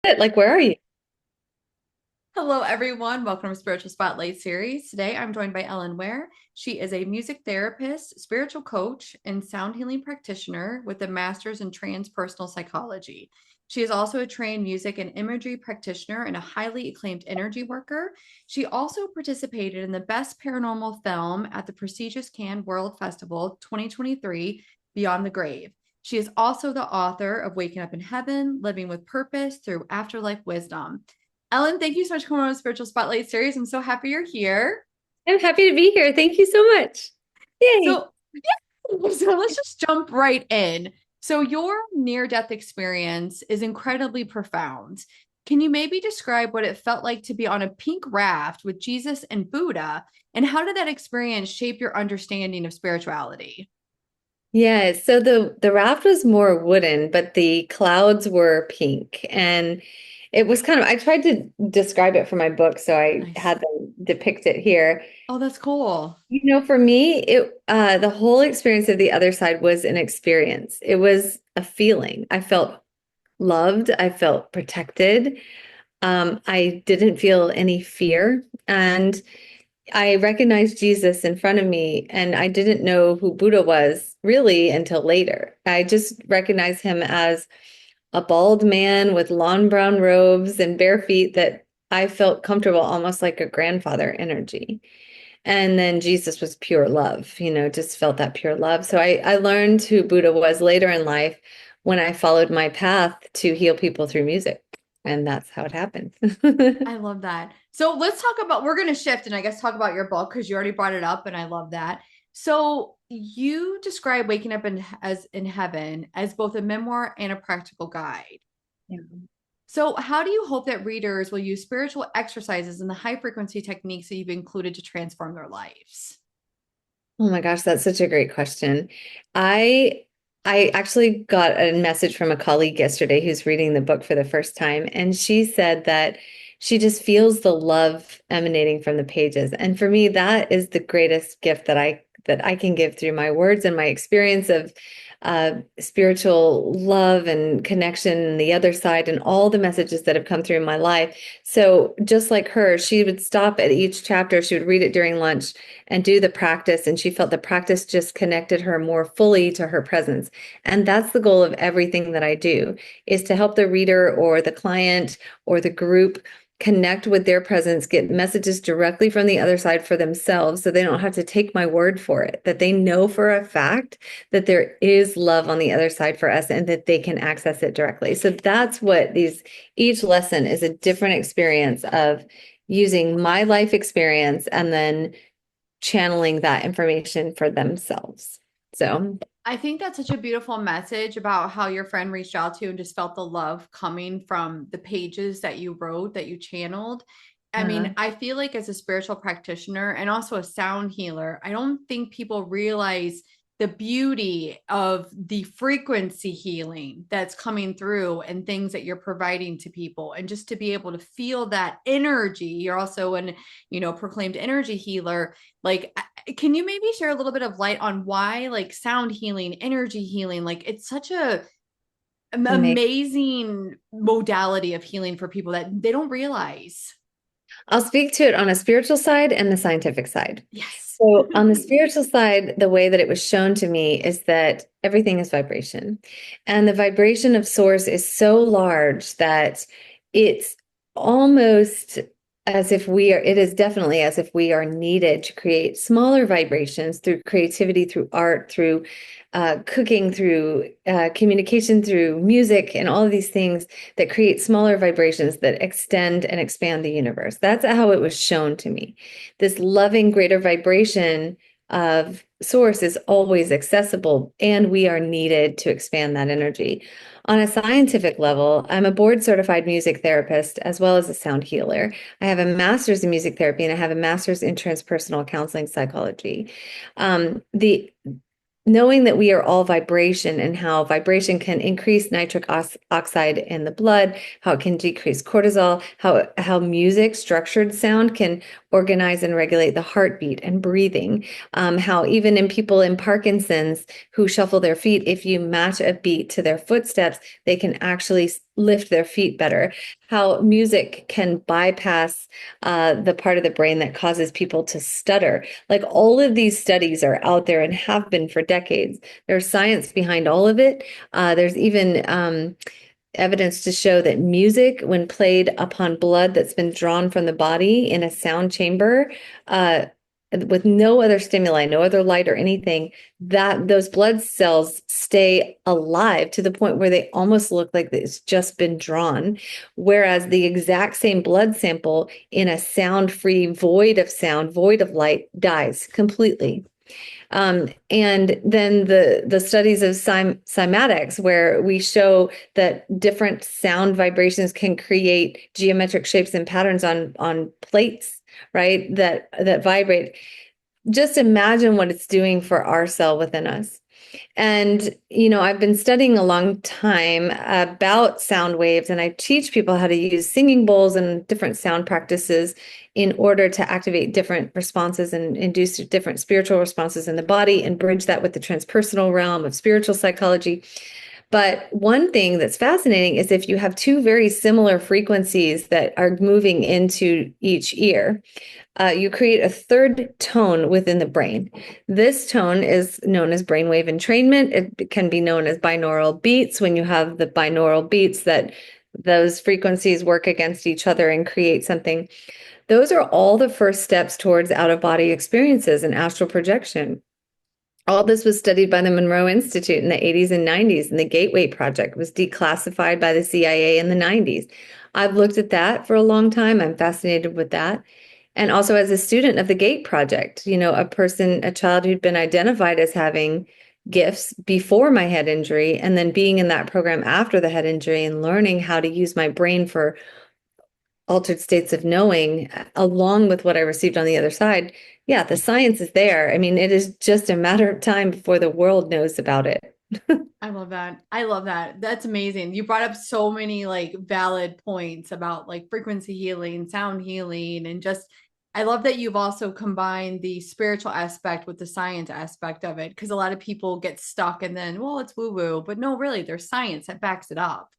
Like, where are you? Hello, everyone. Welcome to Spiritual Spotlight series. Today, I'm joined by Ellen Weir. She is a music therapist, spiritual coach, and sound healing practitioner with a master's in transpersonal psychology. She is also a trained music and imagery practitioner and a highly acclaimed energy worker. She also participated in the Best Paranormal Film at the prestigious Cannes World Festival 2023, Beyond the Grave. She is also the author of Waking Up in Heaven, Living with Purpose Through Afterlife Wisdom. Ellen, thank you so much for coming on the Spiritual Spotlight series. I'm so happy you're here. I'm happy to be here. Thank you so much. Yay. So, so let's just jump right in. So, your near death experience is incredibly profound. Can you maybe describe what it felt like to be on a pink raft with Jesus and Buddha? And how did that experience shape your understanding of spirituality? Yeah, so the raft was more wooden, but the clouds were pink. And it was kind of, I tried to describe it for my book, so I Nice. had them depict it here. Oh, that's cool. For me, it the whole experience of the other side was an experience. It was a feeling. I felt loved, I felt protected. I didn't feel any fear. And I recognized Jesus in front of me, and I didn't know who Buddha was really until later. I just recognized him as a bald man with long brown robes and bare feet that I felt comfortable, almost like a grandfather energy. And then Jesus was pure love, just felt that pure love. So I learned who Buddha was later in life when I followed my path to heal people through music. And that's how it happened. I love that. So let's talk about, we're going to shift and I guess talk about your book because you already brought it up and I love that. So you describe Waking Up in Heaven as both a memoir and a practical guide. Yeah. So how do you hope that readers will use spiritual exercises and the high frequency techniques that you've included to transform their lives? Oh my gosh, that's such a great question. I I actually got a message from a colleague yesterday who's reading the book for the first time, and she said that she just feels the love emanating from the pages. And for me, that is the greatest gift that I can give through my words and my experience of spiritual love and connection and the other side and all the messages that have come through in my life. So just like her, she would stop at each chapter, she would read it during lunch and do the practice. And she felt the practice just connected her more fully to her presence. And that's the goal of everything that I do, is to help the reader or the client or the group connect with their presence, get messages directly from the other side for themselves so they don't have to take my word for it, that they know for a fact that there is love on the other side for us and that they can access it directly. So that's what each lesson is, a different experience of using my life experience and then channeling that information for themselves. So, I think that's such a beautiful message about how your friend reached out to you and just felt the love coming from the pages that you wrote, that you channeled. I yeah, mean, I feel like as a spiritual practitioner and also a sound healer, I don't think people realize the beauty of the frequency healing that's coming through and things that you're providing to people. And just to be able to feel that energy, you're also an, proclaimed energy healer. Like, can you maybe share a little bit of light on why like sound healing, energy healing, like it's such a amazing. amazing modality of healing for people that they don't realize? I'll speak to it on a spiritual side and the scientific side. Yes. So, on the spiritual side, the way that it was shown to me is that everything is vibration. And the vibration of source is so large that it's almost as if it is definitely as if we are needed to create smaller vibrations through creativity, through art, through cooking, through communication, through music, and all of these things that create smaller vibrations that extend and expand the universe. That's how it was shown to me. This loving greater vibration of source is always accessible, and we are needed to expand that energy. On a scientific level, I'm a board certified music therapist as well as a sound healer. I have a master's in music therapy and I have a master's in transpersonal counseling psychology. The knowing that we are all vibration and how vibration can increase nitric oxide in the blood, how it can decrease cortisol, how music, structured sound can organize and regulate the heartbeat and breathing. How even in people in Parkinson's who shuffle their feet, if you match a beat to their footsteps, they can actually lift their feet better. How music can bypass the part of the brain that causes people to stutter. Like all of these studies are out there and have been for decades. There's science behind all of it. There's even evidence to show that music, when played upon blood that's been drawn from the body in a sound chamber, with no other stimuli, no other light or anything, that those blood cells stay alive to the point where they almost look like it's just been drawn. Whereas the exact same blood sample in a sound-free void of sound, void of light, dies completely. And then the studies of cymatics, where we show that different sound vibrations can create geometric shapes and patterns on plates, right? That vibrate. Just imagine what it's doing for our cell within us. And, I've been studying a long time about sound waves, and I teach people how to use singing bowls and different sound practices in order to activate different responses and induce different spiritual responses in the body and bridge that with the transpersonal realm of spiritual psychology. But one thing that's fascinating is if you have two very similar frequencies that are moving into each ear, you create a third tone within the brain. This tone is known as brainwave entrainment. It can be known as binaural beats when you have the binaural beats that those frequencies work against each other and create something. Those are all the first steps towards out-of-body experiences and astral projection. All this was studied by the Monroe Institute in the 80s and 90s, and the Gateway Project was declassified by the CIA in the 90s. I've looked at that for a long time. I'm fascinated with that. And also as a student of the GATE Project, a child who'd been identified as having gifts before my head injury, and then being in that program after the head injury and learning how to use my brain for altered states of knowing, along with what I received on the other side. Yeah, the science is there. I mean, it is just a matter of time before the world knows about it. I love that. I love that. That's amazing. You brought up so many like valid points about like frequency healing, sound healing, and just I love that you've also combined the spiritual aspect with the science aspect of it because a lot of people get stuck and then, well, it's woo woo, but no, really, there's science that backs it up.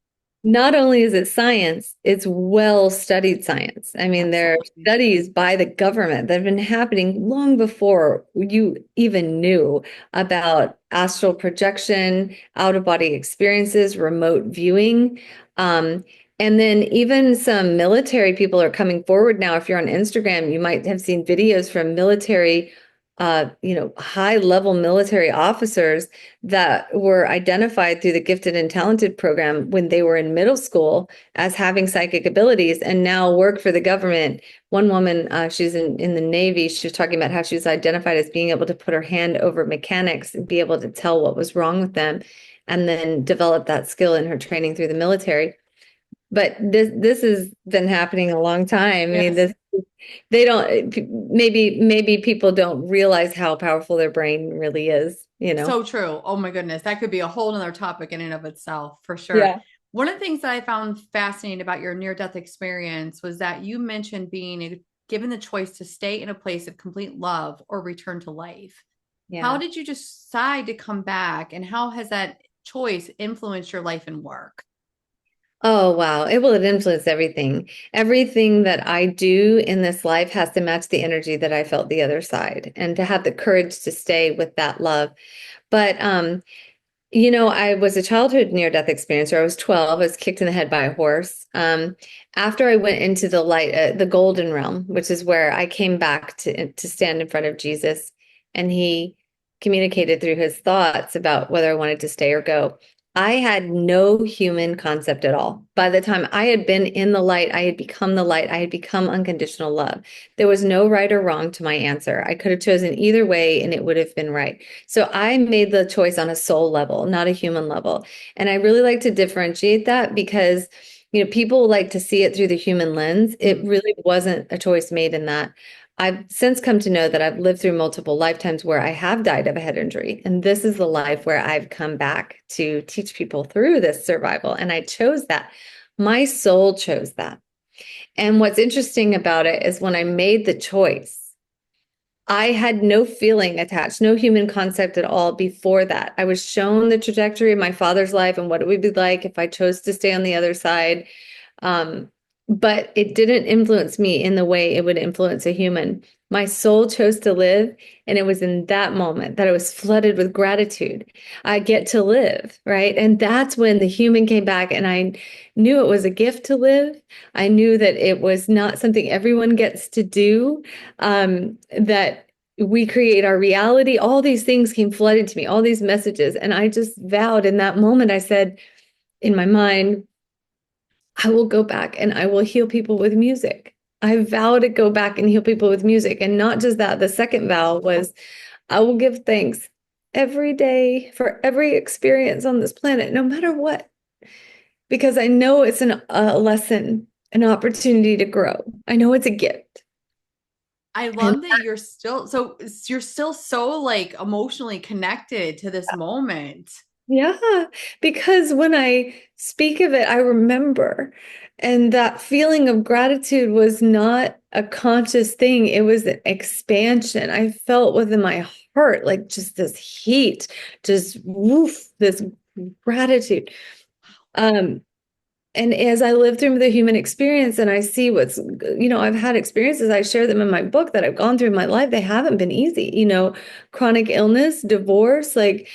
Not only is it science, it's well-studied science. I mean, there are Absolutely. studies by the government that have been happening long before you even knew about astral projection, out-of-body experiences, remote viewing. Um, and then even some military people are coming forward now. If you're on Instagram, you might have seen videos from military, high-level military officers that were identified through the Gifted and Talented program when they were in middle school as having psychic abilities and now work for the government. One woman, she's in the Navy, she was talking about how she was identified as being able to put her hand over mechanics and be able to tell what was wrong with them, and then develop that skill in her training through the military. But this has been happening a long time. I mean, Yes. this they don't maybe people don't realize how powerful their brain really is. So true. Oh my goodness. That could be a whole nother topic in and of itself, for sure. Yeah. One of the things that I found fascinating about your near-death experience was that you mentioned given the choice to stay in a place of complete love or return to life. How Yeah. did you decide to come back, and how has that choice influenced your life and work? Oh, wow. It influence everything. Everything that I do in this life has to match the energy that I felt the other side, and to have the courage to stay with that love. But I was a childhood near-death experiencer. I was 12. I was kicked in the head by a horse. After I went into the light, the golden realm, which is where I came back to stand in front of Jesus, and he communicated through his thoughts about whether I wanted to stay or go. I had no human concept at all. By the time I had been in the light, I had become the light. I had become unconditional love. There was no right or wrong to my answer. I could have chosen either way, and it would have been right. So I made the choice on a soul level, not a human level. And I really like to differentiate that because, people like to see it through the human lens. It really wasn't a choice made in that. I've since come to know that I've lived through multiple lifetimes where I have died of a head injury. And this is the life where I've come back to teach people through this survival. And I chose that. My soul chose that. And what's interesting about it is when I made the choice, I had no feeling attached, no human concept at all before that. I was shown the trajectory of my father's life and what it would be like if I chose to stay on the other side. Um, but it didn't influence me in the way it would influence a human. My soul chose to live, and it was in that moment that I was flooded with gratitude. I get to live, right? And that's when the human came back, and I knew it was a gift to live. I knew that it was not something everyone gets to do, that we create our reality. All these things came flooded to me, all these messages. And I just vowed in that moment, I said in my mind, I will go back and I will heal people with music. I vow to go back and heal people with music. And not just that, the second vow was I will give thanks every day for every experience on this planet, no matter what, because I know it's a lesson, an opportunity to grow. I know it's a gift. I And love that you're still so like emotionally connected to this moment. yeah, because when I speak of it, I remember. And that feeling of gratitude was not a conscious thing, it was an expansion. I felt within my heart like just this heat, just woof, this gratitude. Um, and as I live through the human experience and I see I've had experiences, I share them in my book that I've gone through in my life. They haven't been easy, chronic illness, divorce, like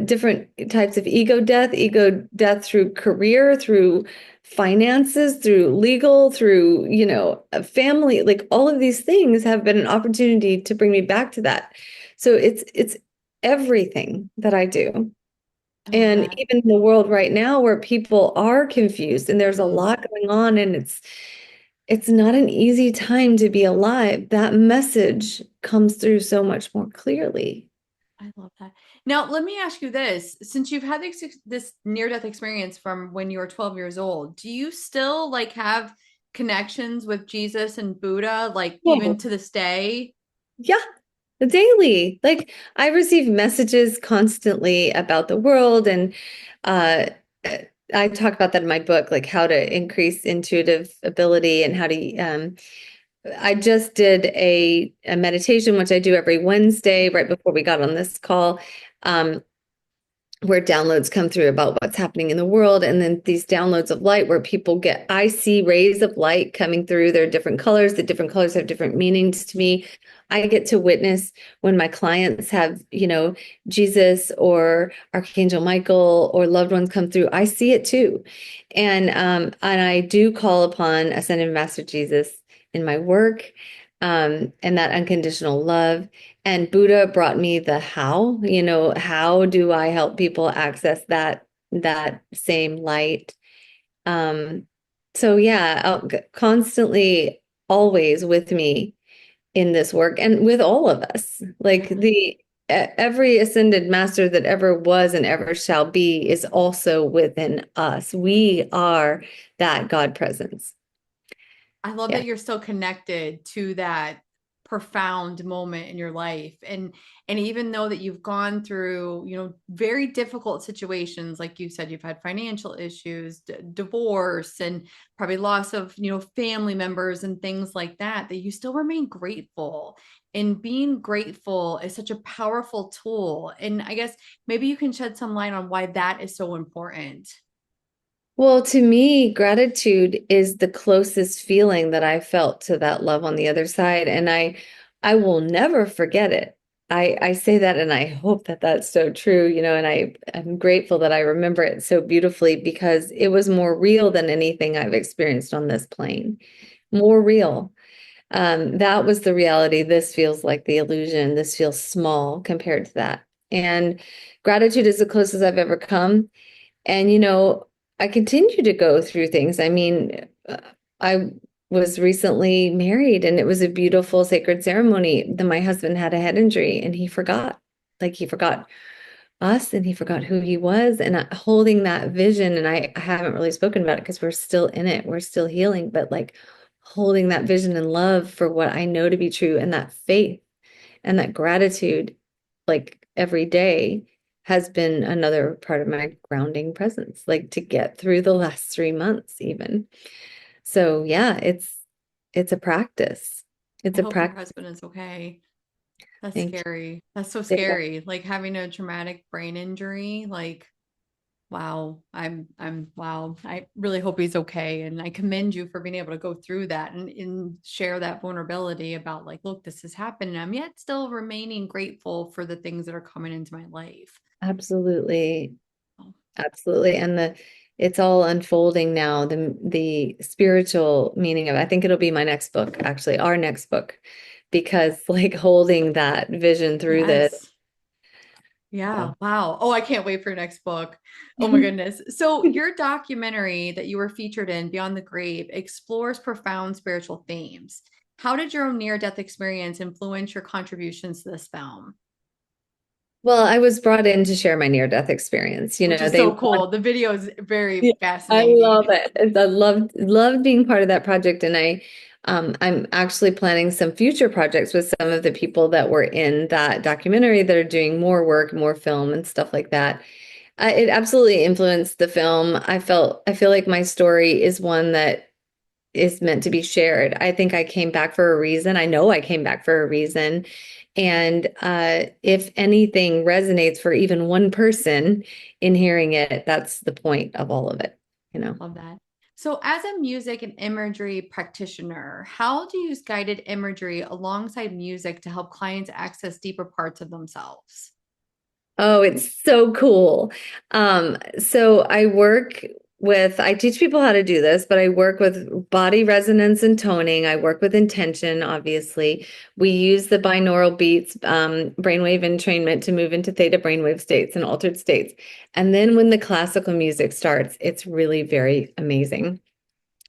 different types of ego death through career, through finances, through legal, through, a family, like all of these things have been an opportunity to bring me back to that. So it's everything that I do. I love And that. even in the world right now where people are confused and there's a Mhm. lot going on and it's not an easy time to be alive, that message comes through so much more clearly. I love that. Now, let me ask you this. Since you've had this near-death experience from when you were 12 years old, do you still like have connections with Jesus and Buddha, like even Oh, to this day? yeah, daily. Like I receive messages constantly about the world and uh I talk about that in my book, like how to increase intuitive ability and how to I just did a meditation, which I do every Wednesday right before we got on this call, um, where downloads come through about what's happening in the world. And then these downloads of light where I see rays of light coming through. They're different colors. The different colors have different meanings to me. I get to witness when my clients have, Jesus or Archangel Michael or loved ones come through. I see it too. And I do call upon Ascended Master Jesus in my work, and that unconditional love. And Buddha brought me the how do I help people access that same light? Um, so yeah, constantly always with me in this work and with all of us. Like Yeah. every ascended master that ever was and ever shall be is also within us. We are that God presence. I love Yeah. that you're still connected to that profound moment in your life. And even though that you've gone through, very difficult situations, like you said, you've had financial issues, divorce, and probably loss of, family members and things like that, that you still remain grateful. And being grateful is such a powerful tool. And I guess maybe you can shed some light on why that is so important. Well, to me, gratitude is the closest feeling that I felt to that love on the other side, and I will never forget it. I say that, and I hope that that's so true, and I'm grateful that I remember it so beautifully because it was more real than anything I've experienced on this plane. More real. That was the reality. This feels like the illusion. This feels small compared to that. And gratitude is the closest I've ever come. And, I continue to go through things. I mean, I was recently married and it was a beautiful sacred ceremony. Then my husband had a head injury and he forgot. Like he forgot us and he forgot who he was. And holding that vision, and I haven't really spoken about it because we're still in it, we're still healing, but like holding that vision and love for what I know to be true and that faith and that gratitude, like every day, has been another part of my grounding presence, like to get through the last 3 months, even. So yeah, it's a practice. I It's a hope your practice. husband is okay. That's Thank scary. That's so you. scary. Like having a traumatic brain injury, like wow. Wow. I really hope he's okay. And I commend you for being able to go through that and share that vulnerability about like, look, this has happened. And I'm yet still remaining grateful for the things that are coming into my life. Absolutely. Oh, Absolutely. And it's all unfolding now, the spiritual meaning of it. I think it'll be my next book, actually, our next book, because like holding that vision through this. yes. Yeah. Yeah. Wow. Oh, I can't wait for your next book. Oh my goodness. So, your documentary that you were featured in, Beyond the Grave, explores profound spiritual themes. How did your own near-death experience influence your contributions to this film? Well, I was brought in to share my near-death experience. Which is They so want. cool. The video is Yeah, very I fascinating. love it. I loved being part of that project, and I'm actually planning some future projects with some of the people that were in that documentary that are doing more work, more film, and stuff like that. It absolutely influenced the film. I feel like my story is one that is meant to be shared. I think I came back for a reason. I know I came back for a reason. And if anything resonates for even one person in hearing it, that's the point of all of it, you know. Love that. So, as a music and imagery practitioner, how do you use guided imagery alongside music to help clients access deeper parts of themselves? Oh, it's so cool. So I teach people how to do this, but I work with body resonance and toning. I work with intention, obviously. We use the binaural beats, brainwave entrainment to move into theta brainwave states and altered states. And then when the classical music starts, it's really very amazing.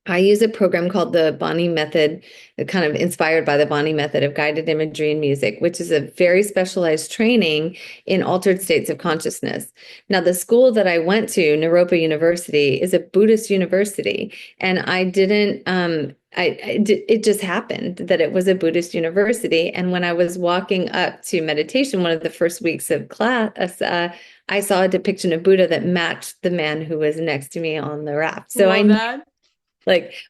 I use a program called the Bonnie Method, kind of inspired by the Bonnie Method of guided imagery and music, which is a very specialized training in altered states of consciousness. Now, the school that I went to, Naropa University, is a Buddhist university, and I didn't. It just happened that it was a Buddhist university, and when I was walking up to meditation, one of the first weeks of class, I saw a depiction of Buddha that matched the man who was next to me on the raft. So Love I that.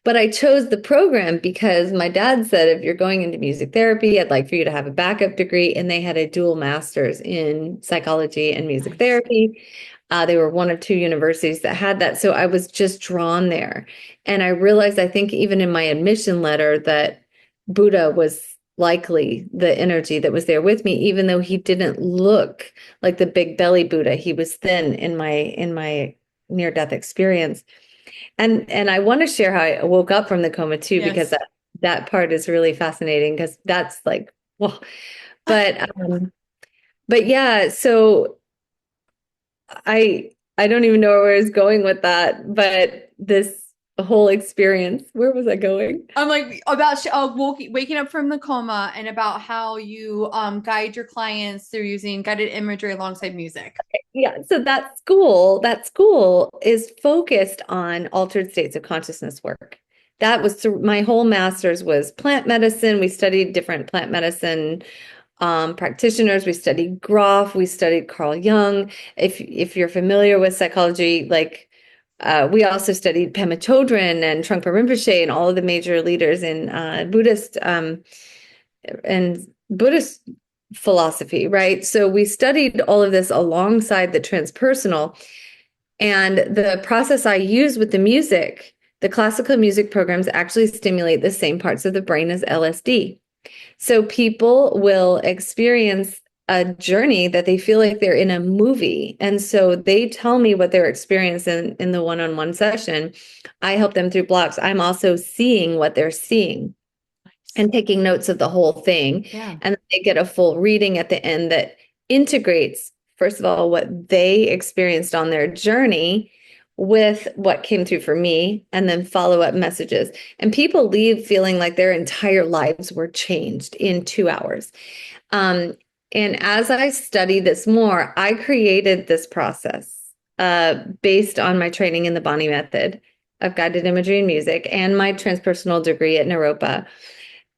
but I chose the program because my dad said, if you're going into music therapy, I'd like for you to have a backup degree. And they had a dual master's in psychology and music Nice. therapy. They were one of two universities that had that. So I was just drawn there. And I realized, I think, even in my admission letter, that Buddha was likely the energy that was there with me, even though he didn't look like the big belly Buddha. He was thin in my near-death experience. And I want to share how I woke up from the coma too, because Yes. that part is really fascinating because that's like, well, but but yeah, so I don't even know where I was going with that, but this whole experience, where was I going? I'm like about waking up from the coma and about how you guide your clients through using guided imagery alongside music. Yeah, so that school is focused on altered states of consciousness work. That was my whole master's was plant medicine. We studied different plant medicine practitioners. We studied Groff. We studied Carl Jung. If you're familiar with psychology, like we also studied Pema Chodron and Trungpa Rinpoche and all of the major leaders in Buddhist philosophy, right? So we studied all of this alongside the transpersonal. And the process I use with the music, the classical music programs actually stimulate the same parts of the brain as LSD. So people will experience a journey that they feel like they're in a movie. And so they tell me what they're experiencing in the one-on-one session. I help them through blocks. I'm also seeing what they're seeing Nice. and taking notes of the whole thing. Yeah. And they get a full reading at the end that integrates, first of all, what they experienced on their journey with what came through for me, and then follow up messages. And people leave feeling like their entire lives were changed in 2 hours. Um, and as I studied this more, I created this process based on my training in the Bonnie method of guided imagery and music and my transpersonal degree at Naropa.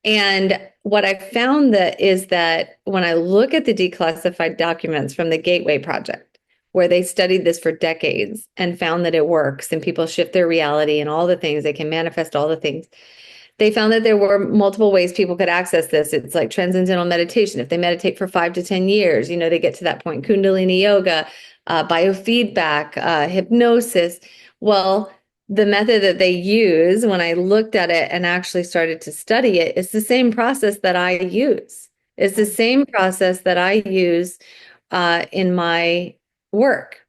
And what I found that is that when I look at the declassified documents from the Gateway Project, where they studied this for decades and found that it works and people shift their reality and all the things, they can manifest all the things. They found that there were multiple ways people could access this. It's like transcendental meditation. If they meditate for 5 to 10 years, they get to that point. Kundalini yoga, biofeedback, hypnosis. Well, the method that they use, when I looked at it and actually started to study it, is the same process that I use. It's the same process that I use in my work.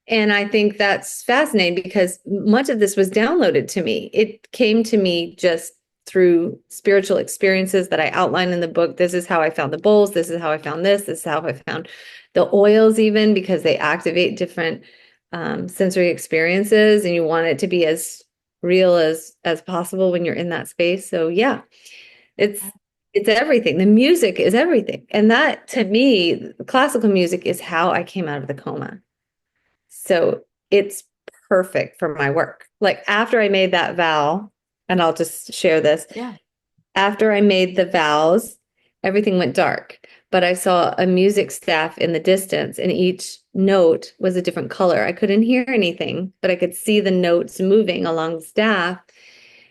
And I think that's fascinating because much of this was downloaded to me. It came to me just through spiritual experiences that I outline in the book. This is how I found the bowls. This is how I found this. This is how I found the oils, even because they activate different sensory experiences, and you want it to be as real as possible when you're in that space. So yeah, it's it's everything. The music is everything, and that to me, classical music is how I came out of the coma. So it's perfect for my work. Like after I made that vow, and I'll just share this. Yeah. After I made the vows, everything went dark, but I saw a music staff in the distance, and each note was a different color. I couldn't hear anything, but I could see the notes moving along the staff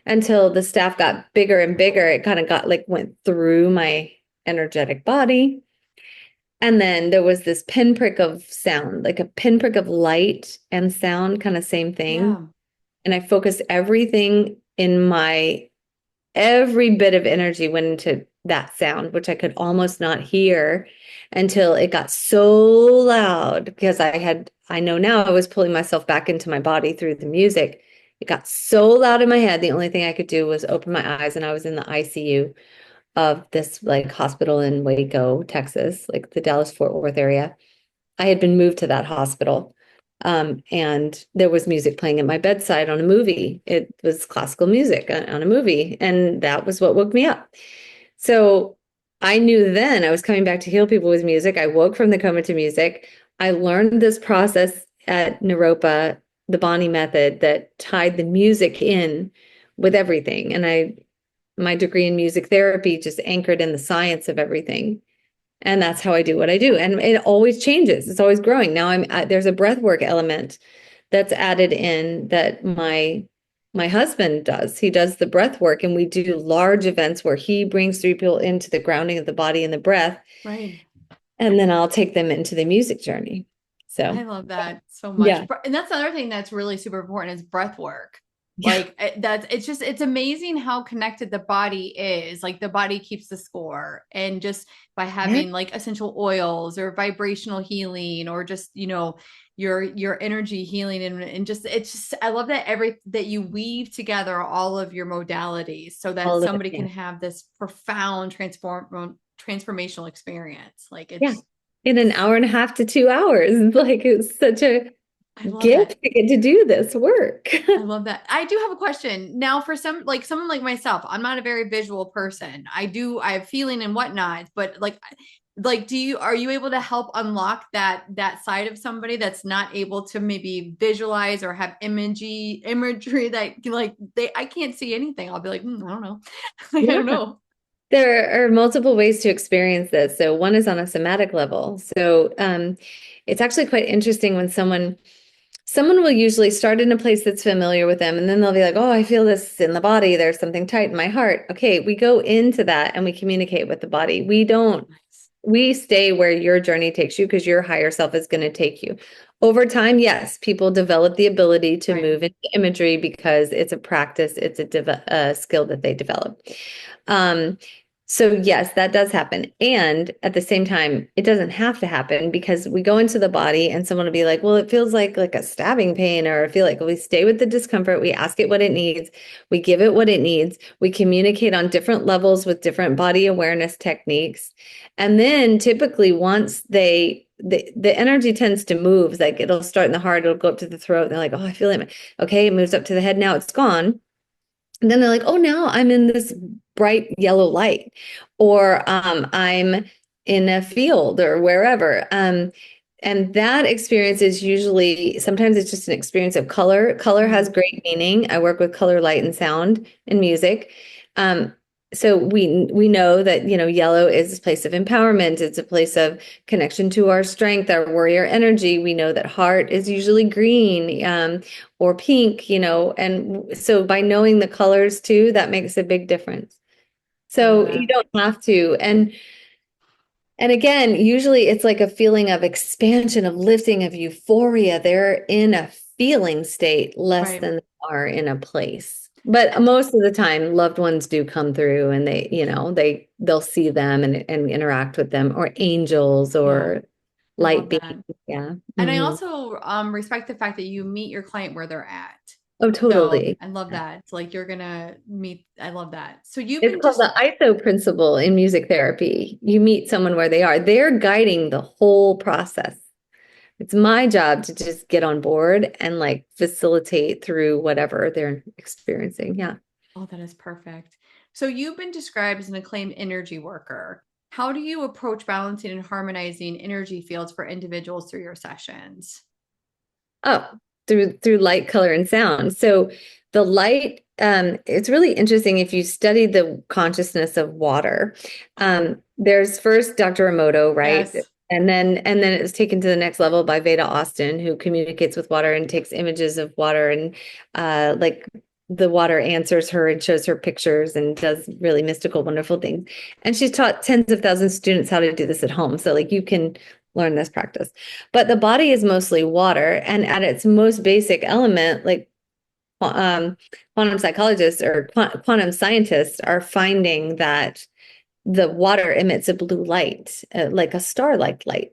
until the staff got bigger and bigger. It kind of got like went through my energetic body. And then there was this pinprick of sound, like a pinprick of light and sound, kind of same thing. Yeah. And I focused everything in every bit of energy went into that sound, which I could almost not hear until it got so loud because I know now I was pulling myself back into my body through the music. It got so loud in my head. The only thing I could do was open my eyes, and I was in the ICU of this like hospital in Waco, Texas, like the Dallas-Fort Worth area. I had been moved to that hospital. And there was music playing at my bedside on a movie. It was classical music on a movie, and that was what woke me up. So I knew then I was coming back to heal people with music. I woke from the coma to music. I learned this process at Naropa, the Bonnie method, that tied the music in with everything. And my degree in music therapy just anchored in the science of everything. And that's how I do what I do. And it always changes. It's always growing. Now there's a breath work element that's added in that my husband does. He does the breath work, and we do large events where he brings three people into the grounding of the body and the breath. Right. And then I'll take them into the music journey. I So love that so much. yeah. And that's another thing that's really super important is breath work. Yeah. Like it's amazing how connected the body is. Like the body keeps the score, and just by Yeah. having like essential oils or vibrational healing or just, your energy healing and just it's just I love that you weave together all of your modalities so that All of it. somebody Yeah. can have this profound transformational experience. Like Yeah. it's In an hour and a half to 2 hours. Like it's such a I love gift that. to get to do this work. I love that. I do have a question now for someone like myself. I'm not a very visual person. I have feeling and whatnot, but are you able to help unlock that side of somebody that's not able to maybe visualize or have imagery that I can't see anything. I'll be like, I don't know. I Yeah. don't know. There are multiple ways to experience this. So one is on a somatic level. So it's actually quite interesting when someone will usually start in a place that's familiar with them, and then they'll be like, oh, I feel this in the body. There's something tight in my heart. Okay, we go into that and we communicate with the body. We stay where your journey takes you because your higher self is going to take you. Over time, yes, people develop the ability to Right. move into imagery because it's a practice, it's a skill that they develop. Um, so yes, that does happen. And at the same time, it doesn't have to happen because we go into the body and someone will be like, well, it feels like a stabbing pain, or I feel like we stay with the discomfort, we ask it what it needs, we give it what it needs, we communicate on different levels with different body awareness techniques. And then typically once the energy tends to move, like it'll start in the heart, it'll go up to the throat, and they're like, oh, I feel it. Okay, it moves up to the head, now it's gone. And then they're like, oh, now I'm in this bright yellow light, or I'm in a field or wherever. And that experience is usually, sometimes it's just an experience of color. Color has great meaning. I work with color, light, and sound in music. so we know that, yellow is a place of empowerment. It's a place of connection to our strength, our warrior energy. We know that heart is usually green, or pink, and so by knowing the colors too, that makes a big difference. I love So you that. don't have to. And again, usually it's like a feeling of expansion, of lifting, of euphoria. They're in a feeling state less Right. than they are in a place. But most of the time, loved ones do come through and they'll see them and interact with them, or angels Yeah. or I light love beings. that. Yeah. And I Hmm. also respect the fact that you meet your client where they're at. Oh, So totally. I love that. It's like you're gonna meet, I love that. So you've It's been called just, the ISO principle in music therapy. You meet someone where they are. They're guiding the whole process. It's my job to just get on board and like facilitate through whatever they're experiencing. Yeah. oh, that is perfect. So you've been described as an acclaimed energy worker. How do you approach balancing and harmonizing energy fields for individuals through your sessions? Oh, through light, color, and sound. So the light, it's really interesting if you study the consciousness of water. There's first Dr. Emoto, right? Yes. And then it was taken to the next level by Veda Austin, who communicates with water and takes images of water, and like the water answers her and shows her pictures and does really mystical, wonderful things. And she's taught tens of thousands of students how to do this at home. So like you can learn this practice. But the body is mostly water, and at its most basic element, like um, quantum psychologists or quantum scientists are finding that the water emits a blue light, like a star-like light.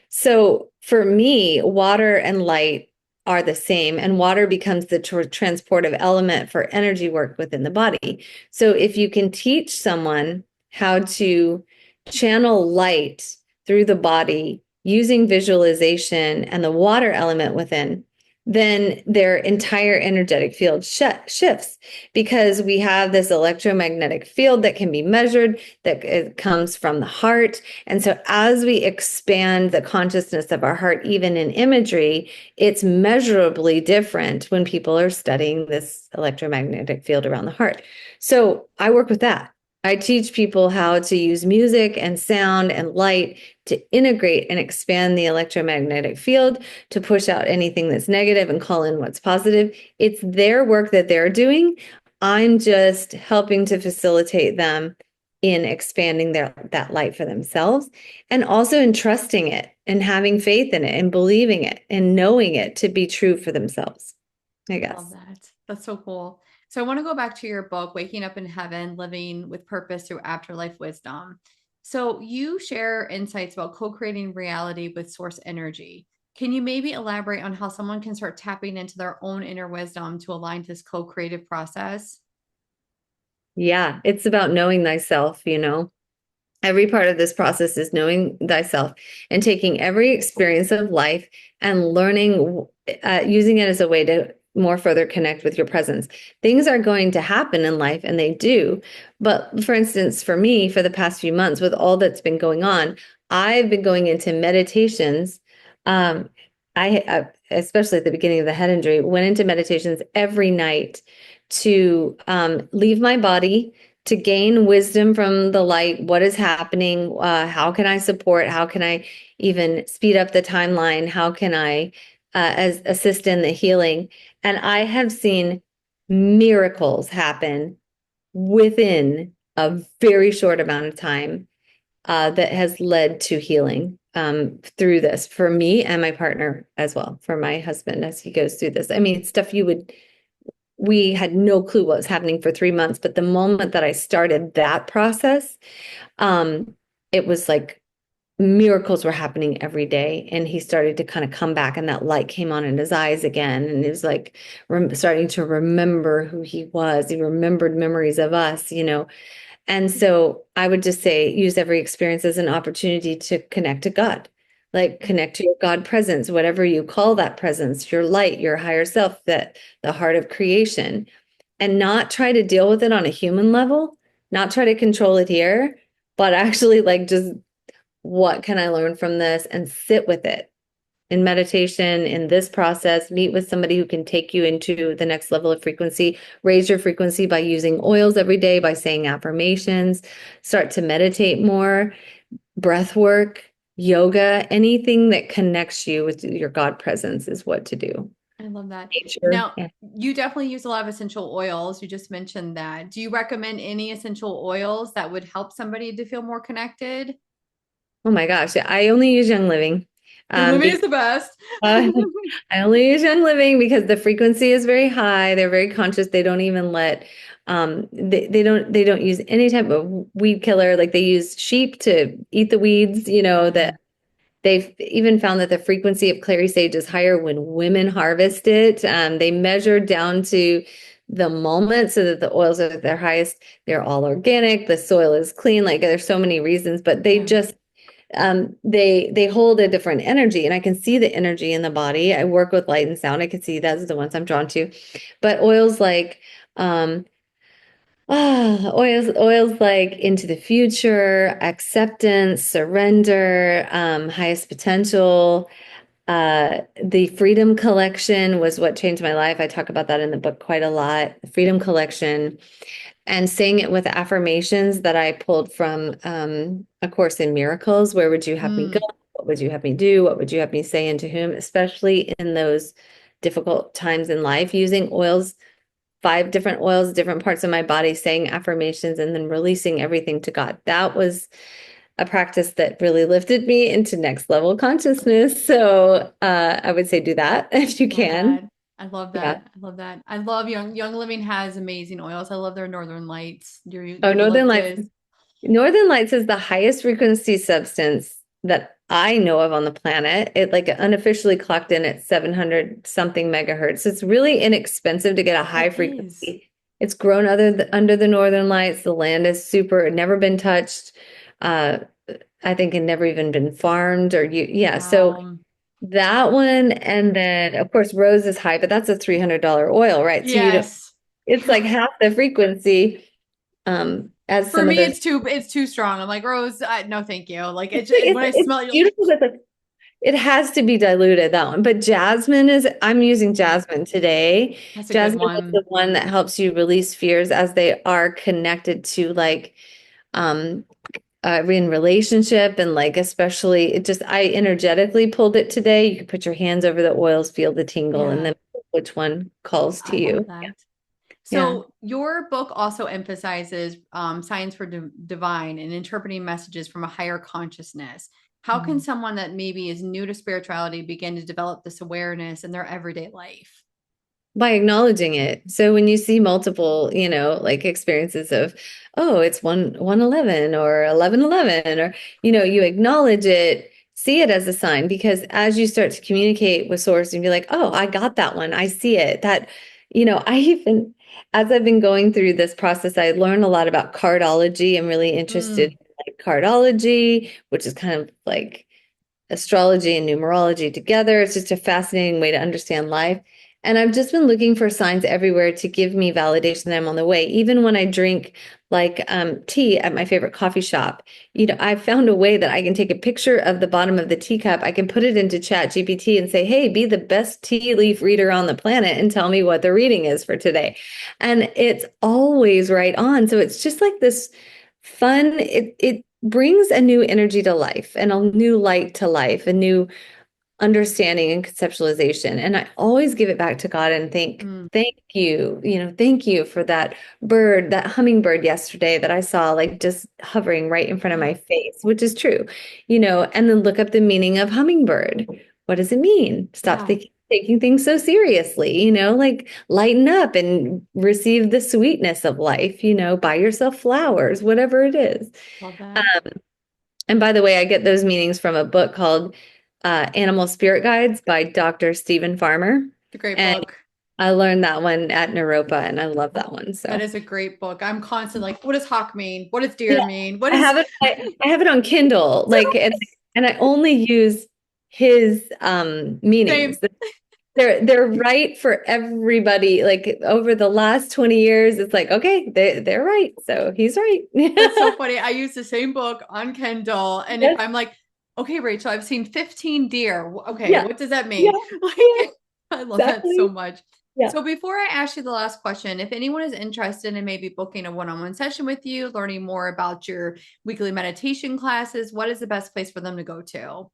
So for me, water and light are the same, and water becomes the transportive element for energy work within the body. So if you can teach someone how to channel light through the body using visualization and the water element within, then their entire energetic field shifts, because we have this electromagnetic field that can be measured, that it comes from the heart. And so as we expand the consciousness of our heart, even in imagery, it's measurably different when people are studying this electromagnetic field around the heart. So I work with that. I teach people how to use music and sound and light to integrate and expand the electromagnetic field, to push out anything that's negative and call in what's positive. It's their work that they're doing. I'm just helping to facilitate them in expanding that light for themselves, and also in trusting it and having faith in it and believing it and knowing it to be true for themselves, I I love guess. that. That's so cool. So I want to go back to your book, Waking Up in Heaven, Living with Purpose Through Afterlife Wisdom. So you share insights about co-creating reality with source energy. Can you maybe elaborate on how someone can start tapping into their own inner wisdom to align to this co-creative process? Yeah, it's about knowing thyself. Every part of this process is knowing thyself and taking every experience of life and learning, using it as a way to more further connect with your presence. Things are going to happen in life, and they do. But for instance, for me, for the past few months, with all that's been going on, I've been going into meditations. Um, especially at the beginning of the head injury, went into meditations every night to leave my body, to gain wisdom from the light. What is happening? How can I support? How can I even speed up the timeline? How can I as assist in the healing? And I have seen miracles happen within a very short amount of time, that has led to healing, through this, for me and my partner as well, for my husband as he goes through this. I mean, stuff we had no clue what was happening for 3 months, but the moment that I started that process, um, it was like miracles were happening every day, and he started to kind of come back, and that light came on in his eyes again, and it was like starting to remember who he was. He remembered memories of us. And so I would just say use every experience as an opportunity to connect to God, like connect to your God presence, whatever you call that presence, your light, your higher self, that the heart of creation, and not try to deal with it on a human level, not try to control it here, but actually like just what can I learn from this and sit with it in meditation, in this process, meet with somebody who can take you into the next level of frequency, raise your frequency by using oils every day, by saying affirmations, start to meditate more, breath work, yoga, anything that connects you with your God presence is what to do. I love that. Nature. Now, Yeah. you definitely use a lot of essential oils. You just mentioned that. Do you recommend any essential oils that would help somebody to feel more connected? Oh my gosh. I only use Young Living. Young Living is Because the best. Uh, I only use Young Living because the frequency is very high. They're very conscious. They don't even let they don't use any type of weed killer. Like they use sheep to eat the weeds, that Mm, they've even found that the frequency of clary sage is higher when women harvest it. They measure down to the moment so that the oils are at their highest. They're all organic. The soil is clean. Like there's so many reasons, but they yeah. just they hold a different energy, and I can see the energy in the body. I work with light and sound. I can see that's the ones I'm drawn to. But oils like oils like into the future, acceptance, surrender, highest potential. The Freedom Collection was what changed my life. I talk about that in the book quite a lot. The Freedom Collection, and saying it with affirmations that I pulled from A Course in Miracles. Where would you have me go? Mm, What would you have me do? What would you have me say, and to whom? Especially in those difficult times in life, using oils, 5 different oils, different parts of my body, saying affirmations, and then releasing everything to God. That was a practice that really lifted me into next level consciousness. So I would say do that if you love can. that. I love Yeah. that. I love that. I love Young Living has amazing oils. I love their Northern Lights, their Oh, Northern Lights. eucalyptus. Northern Lights is the highest frequency substance that I know of on the planet. It like unofficially clocked in at 700 something megahertz. It's really inexpensive to get a high It is. frequency. It's grown under the Northern Lights. The land is super, never been touched. Uh, I think it never even been farmed or yeah. So Wow. that one, and then of course Rose is high, but that's a $300 oil, right? So you don't, Yes. it's like half the frequency as For some of me, those. it's too strong. I'm like, Rose, no, thank you. Like when I It's smell it, you're like, beautiful, but it has to be diluted, that one. But jasmine is, I'm using mm, jasmine today. that's a good Jasmine is one. the one that helps you release fears as they are connected to like um in relationship, and like especially it just I energetically pulled it today. You can put your hands over the oils, feel the tingle, and Yeah, then which one calls to I love you. that. Yeah. So your book also emphasizes science for divine and interpreting messages from a higher consciousness. How can Mhm. someone that maybe is new to spirituality begin to develop this awareness in their everyday life? By acknowledging it. So when you see multiple, like experiences of, oh, it's 111 or 1111, or, you acknowledge it, see it as a sign, because as you start to communicate with source and be like, oh, I got that one. I see it. I even, as I've been going through this process, I learn a lot about cardology. I'm really interested Mm, in like cardology, which is kind of like astrology and numerology together. It's just a fascinating way to understand life. And I've just been looking for signs everywhere to give me validation that I'm on the way. Even when I drink like tea at my favorite coffee shop, I've found a way that I can take a picture of the bottom of the teacup. I can put it into Chat GPT and say, hey, be the best tea leaf reader on the planet and tell me what the reading is for today. And it's always right on. So it's just like this fun, it brings a new energy to life and a new light to life, a new understanding and conceptualization. And I always give it back to God and mm, thank you, thank you for that bird, that hummingbird yesterday that I saw like just hovering right in front of yeah, my face, which is true, and then look up the meaning of hummingbird. What does it mean? Stop yeah, taking things so seriously, like lighten up and receive the sweetness of life, buy yourself flowers, whatever it is. love that. And by the way, I get those meanings from a book called Animal Spirit Guides by Dr. Stephen Farmer. It's a great And book. I learned that one at Naropa, and I love that one. That So is a great book. I'm constantly like, what does hawk mean? What does deer yeah, mean? What I is have it. I have it on Kindle, like, and I only use his same? meanings. They're right for everybody. Like over the last 20 years, it's like, okay, they're right. So he's right. That's so funny. I use the same book on Kindle. And if Yes. I'm like, Okay, Rachel, I've seen 15 deer. Okay, Yeah. what does that Yeah. mean? Yeah. Like, I love that so Exactly. much. Yeah. So before I ask you the last question, if anyone is interested in maybe booking a one-on-one session with you, learning more about your weekly meditation classes, what is the best place for them to go to?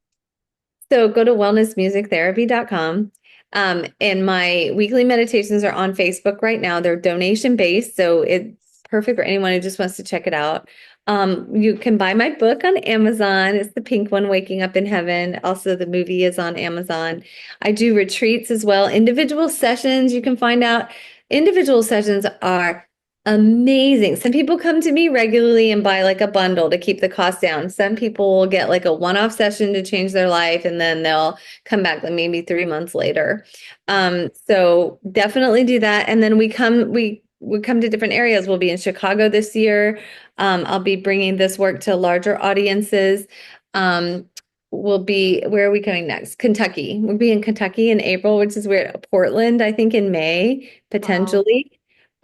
So go to wellnessmusictherapy.com. And my weekly meditations are on Facebook right now. They're donation based, so it's perfect for anyone who just wants to check it out. You can buy my book on Amazon. It's the pink one, Waking Up in Heaven. Also, the movie is on Amazon. I do retreats as well, individual sessions. You can find out individual sessions are amazing. Some people come to me regularly and buy like a bundle to keep the cost down. Some people will get like a one-off session to change their life and then they'll come back like maybe 3 months later. So definitely do that. And then we come to different areas. We'll be in Chicago this year. I'll be bringing this work to larger audiences. We'll be, where are we going next? Kentucky. We'll be in Kentucky in April, which is where Portland, I think in May, Wow. potentially.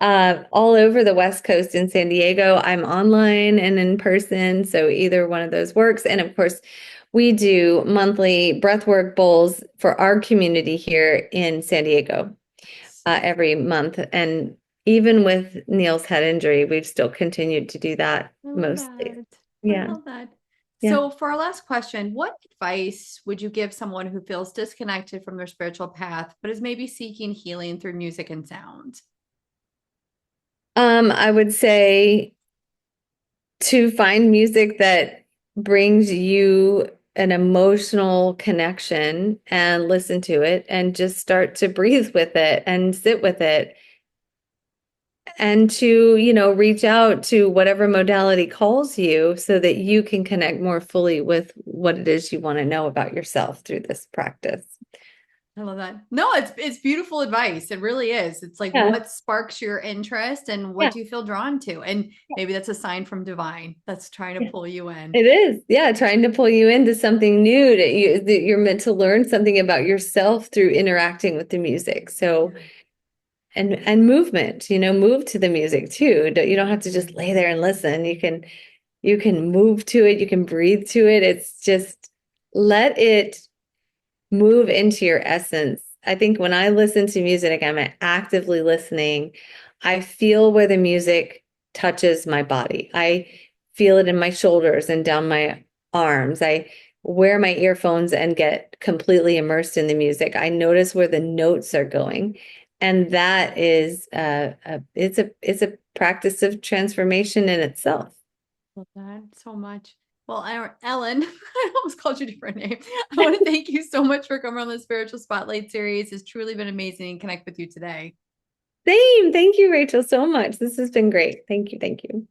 All over the West Coast in San Diego. I'm online and in person, so either one of those works. And of course, we do monthly breathwork bowls for our community here in San Diego every month. And even with Neil's head injury, we've still continued to do that I love most days. that. I Yeah, love that. yeah. So, for our last question, what advice would you give someone who feels disconnected from their spiritual path, but is maybe seeking healing through music and sound? I would say to find music that brings you an emotional connection and listen to it and just start to breathe with it and sit with it and to, reach out to whatever modality calls you so that you can connect more fully with what it is you want to know about yourself through this practice. I love that. No, it's beautiful advice. It really is. It's like Yeah, what sparks your interest and what yeah, do you feel drawn to? And maybe that's a sign from divine that's trying to yeah. pull you in. It is. Yeah, trying to pull you into something new that you're meant to learn something about yourself through interacting with the music. So, Yeah. and movement, move to the music too. You don't have to just lay there and listen. You can move to it, you can breathe to it. It's just let it move into your essence. I think when I listen to music, I'm actively listening. I feel where the music touches my body. I feel it in my shoulders and down my arms. I wear my earphones and get completely immersed in the music. I notice where the notes are going. And that is it's a practice of transformation in itself. Love that so much. Well, Ellen, I almost called you a different name. I want to thank you so much for coming on the Spiritual Spotlight series. It's truly been amazing to connect with you today. Same. Thank you, Rachel, so much. This has been great. Thank you. Thank you.